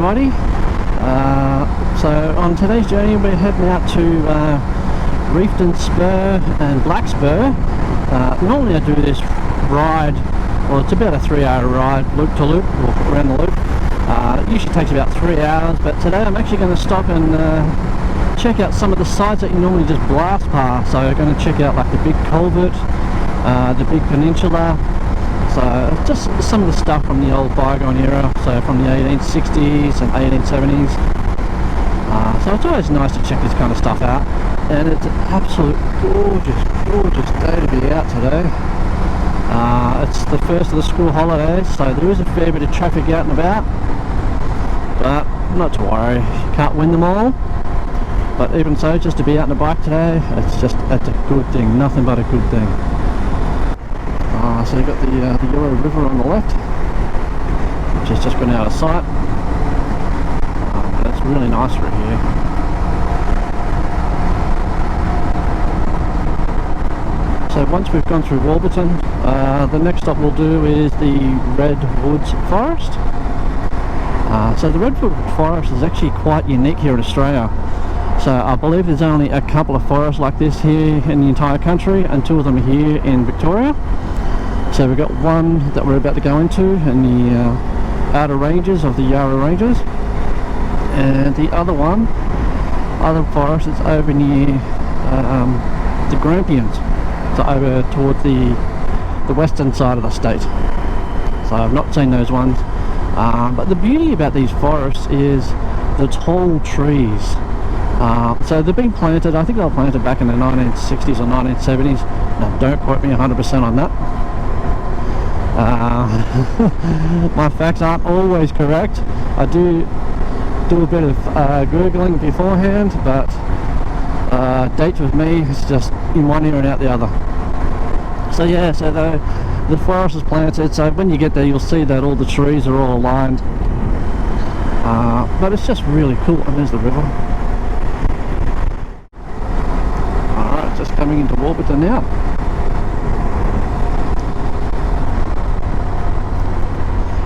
everybody. So on today's journey we're heading out to Reefton Spur and Black Spur. Normally I do this ride, well it's about a 3-hour ride loop to loop, or around the loop. It usually takes about 3 hours, but today I'm actually going to stop and check out some of the sites that you normally just blast past. So I'm going to check out like the big culvert, the big peninsula. So just some of the stuff from the old bygone era, so from the 1860s and 1870s. So it's always nice to check this kind of stuff out, and it's an absolute gorgeous day to be out today. It's the first of the school holidays, so there is a fair bit of traffic out and about, but not to worry, you can't win them all. But even so, just to be out on a bike today, it's a good thing, nothing but a good thing. So you've got the Yellow River on the left, which has just gone out of sight. But it's really nice right here. So once we've gone through Warburton, the next stop we'll do is the Redwood Forest. So the Redwood Forest is actually quite unique here in Australia. So I believe there's only a couple of forests like this here in the entire country, and 2 of them here in Victoria. So we've got one that we're about to go into in the outer ranges of the Yarra Ranges, and the other forest is over near the Grampians, so over towards the western side of the state. So I've not seen those ones, but the beauty about these forests is the tall trees. So they've been planted, I think they were planted back in the 1960s or 1970s. Now don't quote me 100% on that. My facts aren't always correct. I do a bit of Googling beforehand, but dates with me is just in one ear and out the other. So yeah, so the forest is planted, so when you get there you'll see that all the trees are all aligned. But it's just really cool. And there's the river. Alright, just coming into Warburton now.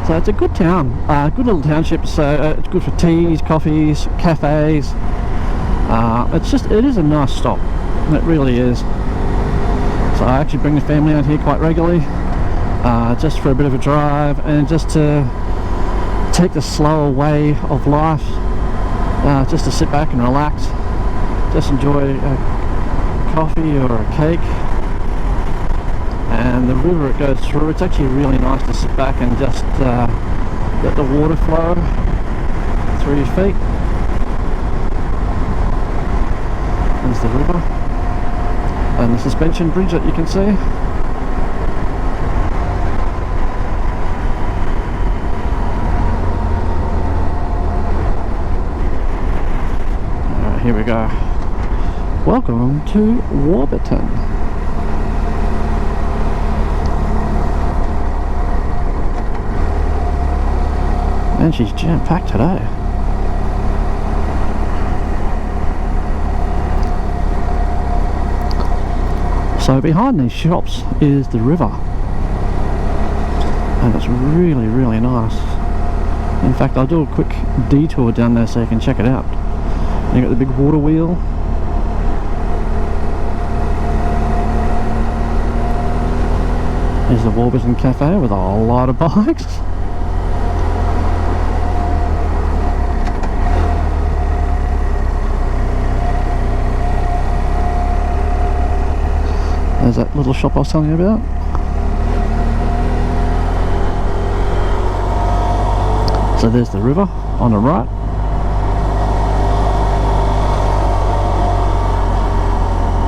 So it's a good town, good little township, so it's good for teas, coffees, cafes. It is a nice stop, it really is. So I actually bring the family out here quite regularly, just for a bit of a drive and just to take the slower way of life, just to sit back and relax, just enjoy a coffee or a cake. And the river it goes through, it's actually really nice to sit back and just let the water flow through your feet. There's the river and the suspension bridge that you can see. Alright, here we go. Welcome to Warburton. And she's jam-packed today. So behind these shops is the river, and it's really nice. In fact, I'll do a quick detour down there so you can check it out. You got the big water wheel. There's the Warburton Cafe with a lot of bikes. There's that little shop I was telling you about. So there's the river on the right.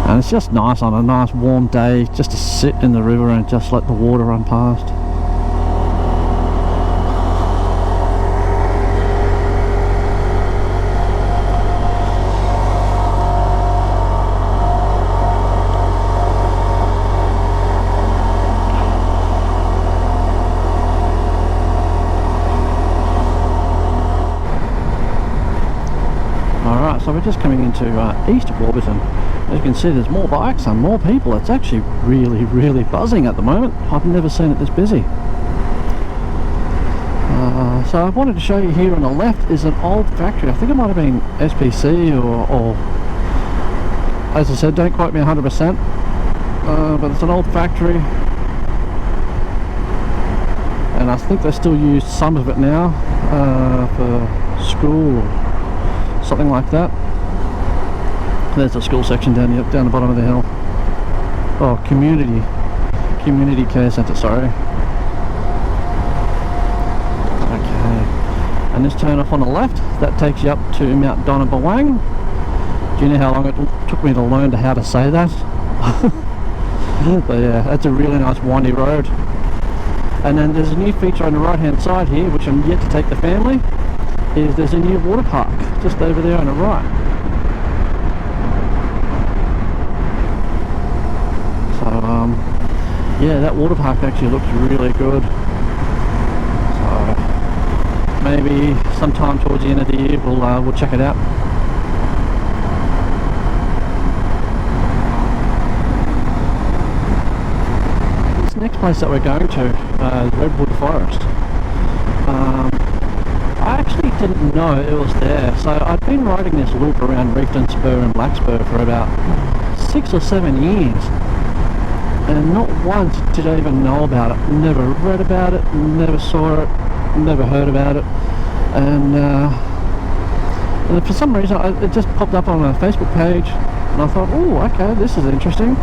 And it's just nice on a nice warm day just to sit in the river and just let the water run past. So we're just coming into east Warburton. As you can see, there's more bikes and more people. It's actually really buzzing at the moment. I've never seen it this busy. So I wanted to show you here on the left is an old factory. I think it might have been SPC or as I said, don't quote me 100%, but it's an old factory, and I think they still use some of it now for school or something like that. There's the school section down the bottom of the hill. Oh, community care centre, sorry. Okay, and this turn off on the left, that takes you up to Mount Donabawang. Do you know how long it took me to learn how to say that? But yeah, that's a really nice windy road. And then there's a new feature on the right hand side here, which I'm yet to take the family, is there's a new water park just over there on the right. So yeah, that water park actually looks really good. So maybe sometime towards the end of the year we'll check it out. Next place that we're going to is Redwood Forest. I actually didn't know it was there, so I'd been riding this loop around Reefton Spur and Black Spur for about 6 or 7 years, and not once did I even know about it. Never read about it, never saw it, never heard about it, and for some reason it just popped up on a Facebook page, and I thought, oh, okay, this is interesting.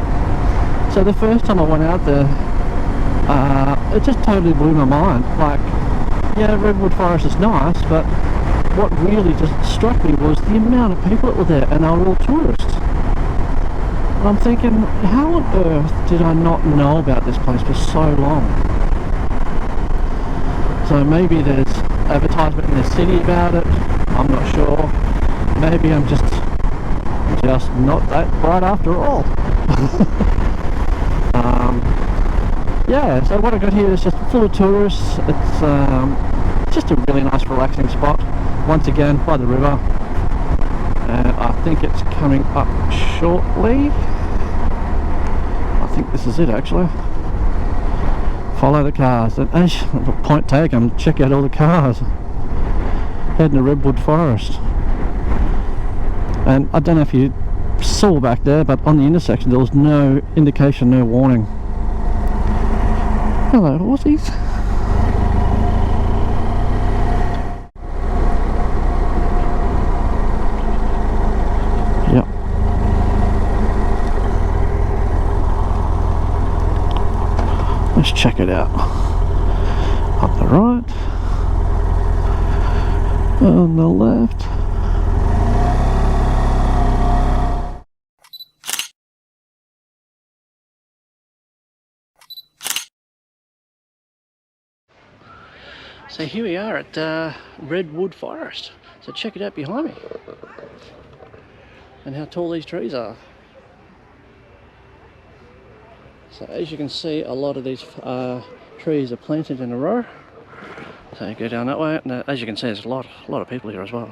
So the first time I went out there, it just totally blew my mind. Like, yeah, Redwood Forest is nice, but what really just struck me was the amount of people that were there, and they were all tourists. And I'm thinking, how on earth did I not know about this place for so long? So maybe there's advertisement in the city about it, I'm not sure. Maybe I'm just not that bright after all. Yeah, so what I got here is just full of tourists. It's just a really nice relaxing spot, once again by the river, and I think it's coming up shortly. I think this is it actually. Follow the cars, and point taken, check out all the cars heading to Redwood Forest. And I don't know if you saw back there, but on the intersection there was no indication, no warning. Hello, horsies. Yep. Let's check it out. Up the right, on the left. So here we are at Redwood Forest. So check it out behind me, and how tall these trees are. So as you can see, a lot of these trees are planted in a row. So you go down that way, and as you can see, there's a lot of people here as well.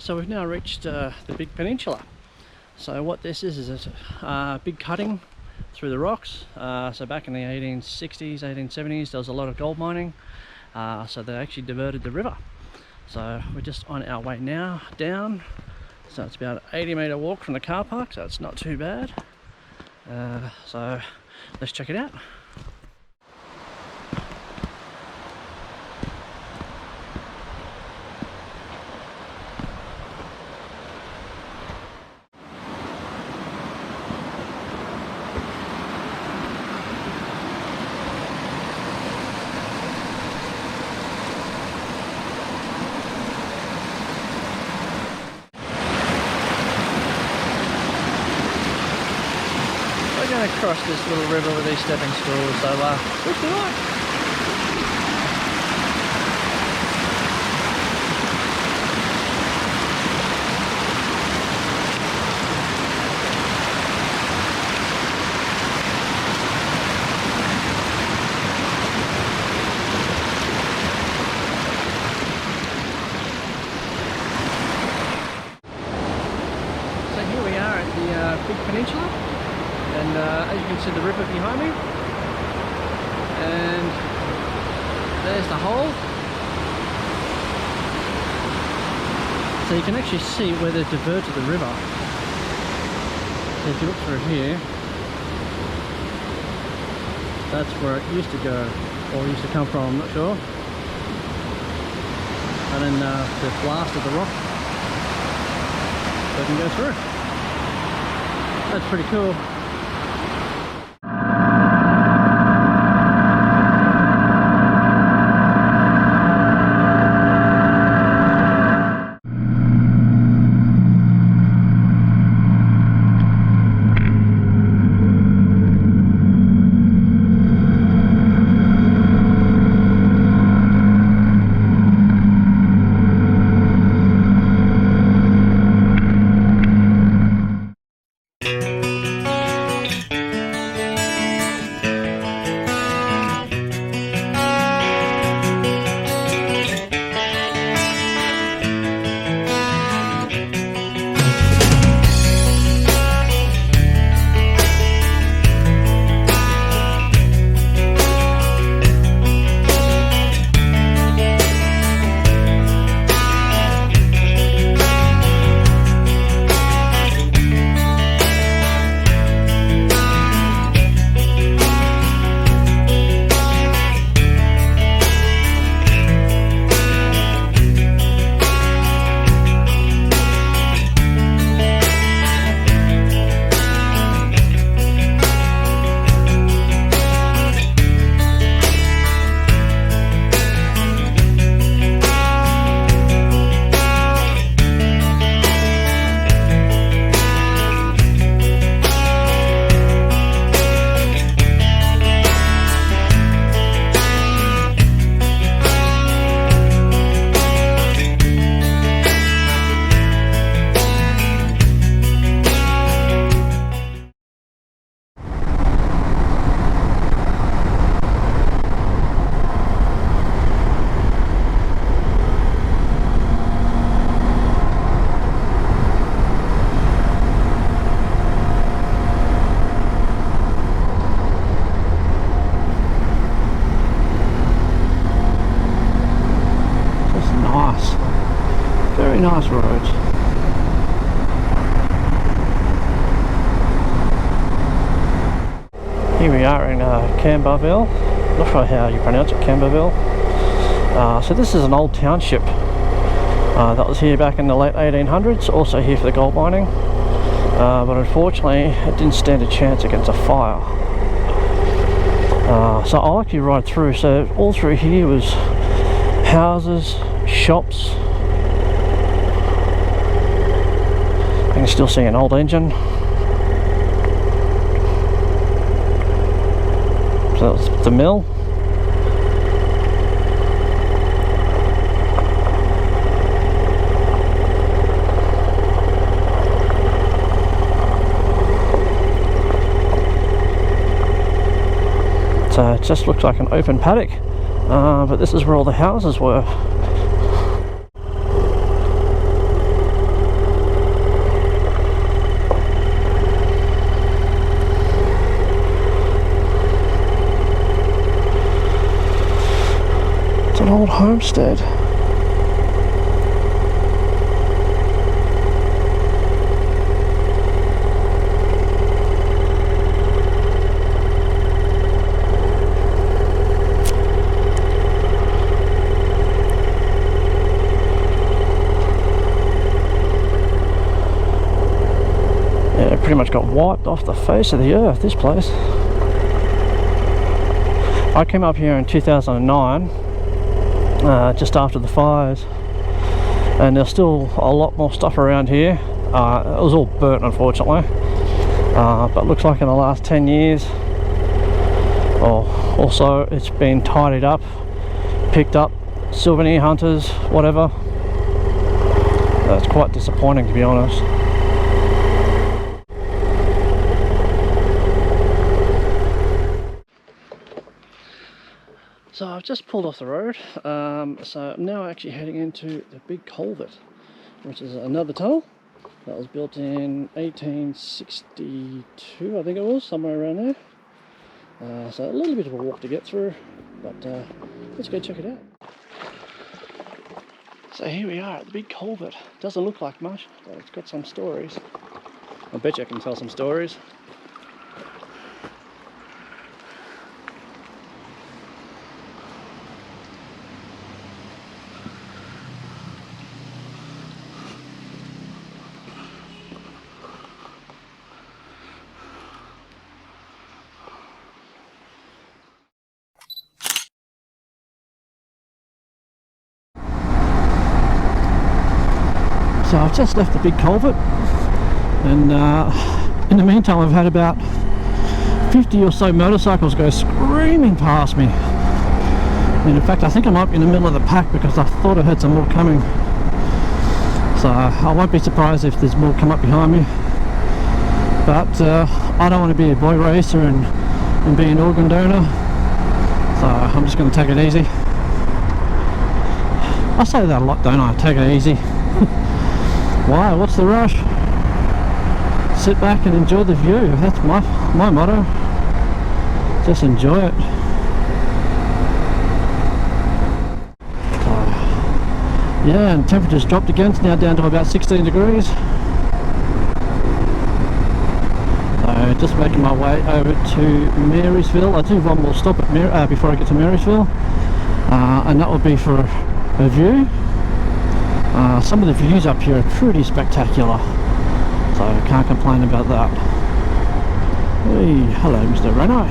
So we've now reached the big peninsula. So what this is a big cutting through the rocks. So back in the 1860s, 1870s, there was a lot of gold mining. So they actually diverted the river. So we're just on our way now down. So it's about an 80-metre walk from the car park, so it's not too bad. So let's check it out. going to cross this little river with these stepping stools, so wish me luck. Big peninsula, and as you can see the river behind me, and there's the hole, so you can actually see where they've diverted the river. So if you look through here, that's where it used to go, or used to come from, I'm not sure, and then they've blasted the rock so it can go through. That's pretty cool. Very nice roads. Here we are in Cambarville. Not sure how you pronounce it, Cambarville. So this is an old township that was here back in the late 1800s, also here for the gold mining. But unfortunately it didn't stand a chance against a fire. So I'll actually ride through. So all through here was houses, shops. You can still see an old engine. So that's the mill. So it just looks like an open paddock, but this is where all the houses were. It's an old homestead. Pretty much got wiped off the face of the earth, this place. I came up here in 2009, just after the fires, and there's still a lot more stuff around here. It was all burnt, unfortunately, but looks like in the last 10 years, or also it's been tidied up, picked up, souvenir hunters, whatever. That's quite disappointing, to be honest. So I've just pulled off the road, so I'm now actually heading into the big culvert, which is another tunnel that was built in 1862, I think it was, somewhere around there. So a little bit of a walk to get through, but let's go check it out. So here we are at the big culvert. Doesn't look like much, but it's got some stories. I bet you I can tell some stories. So I've just left the big culvert, and in the meantime I've had about 50 or so motorcycles go screaming past me. And in fact I think I might be in the middle of the pack because I thought I heard some more coming. So I won't be surprised if there's more come up behind me. But I don't want to be a boy racer and be an organ donor, so I'm just going to take it easy. I say that a lot, don't I? Take it easy. Why? What's the rush? Sit back and enjoy the view. That's my motto. Just enjoy it. Yeah, and temperature's dropped again. It's now down to about 16 degrees. So just making my way over to Marysville. I do have one more stop at before I get to Marysville, and that will be for a view. Some of the views up here are pretty spectacular, so I can't complain about that. Hey, hello Mr. Renault.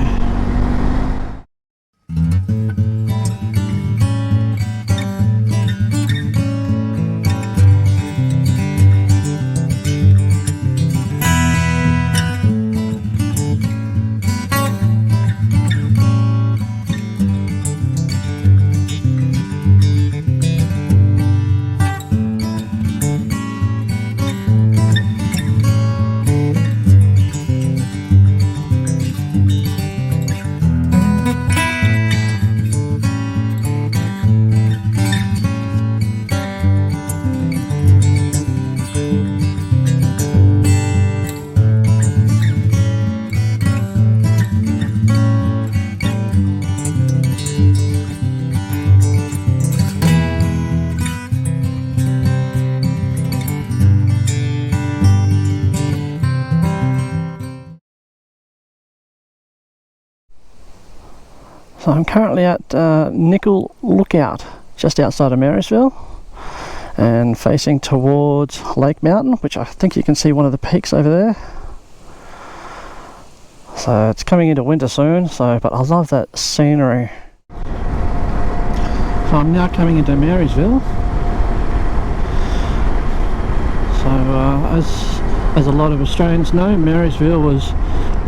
So I'm currently at Nickel Lookout, just outside of Marysville, and facing towards Lake Mountain, which I think you can see one of the peaks over there. So it's coming into winter soon, but I love that scenery. So I'm now coming into Marysville. So as a lot of Australians know, Marysville was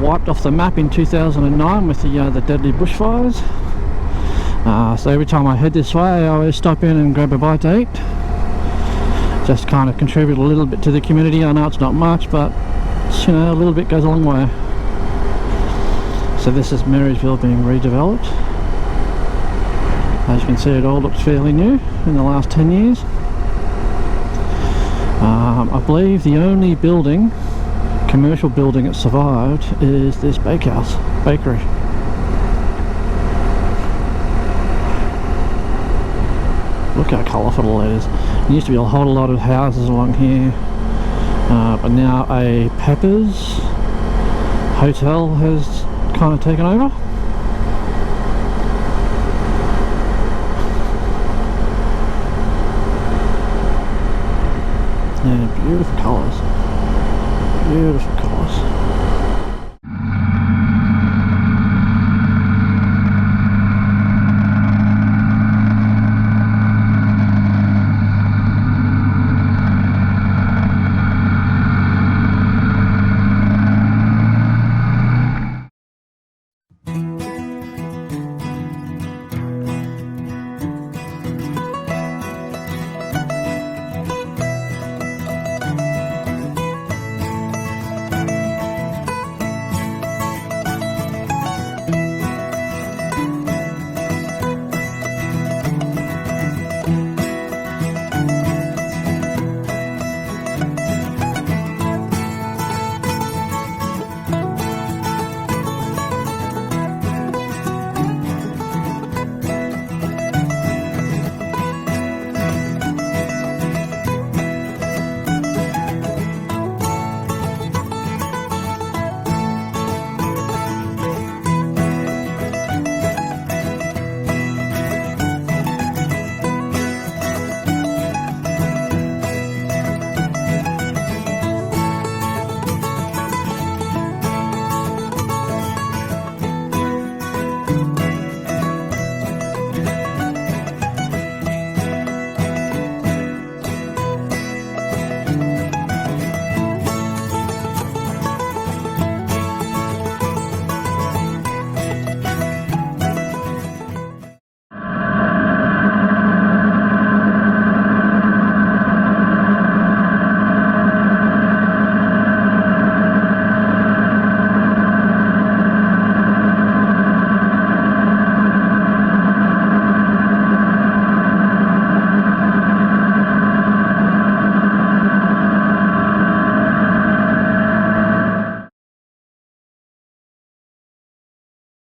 wiped off the map in 2009 with the deadly bushfires. So every time I head this way I always stop in and grab a bite to eat. Just kind of contribute a little bit to the community. I know it's not much, but you know, a little bit goes a long way. So this is Marysville being redeveloped. As you can see, it all looks fairly new in the last 10 years. I believe the only commercial building that survived is this bakery. Look how colourful it is. There used to be a whole lot of houses along here, but now a Pepper's hotel has kind of taken over. Yeah, beautiful colours.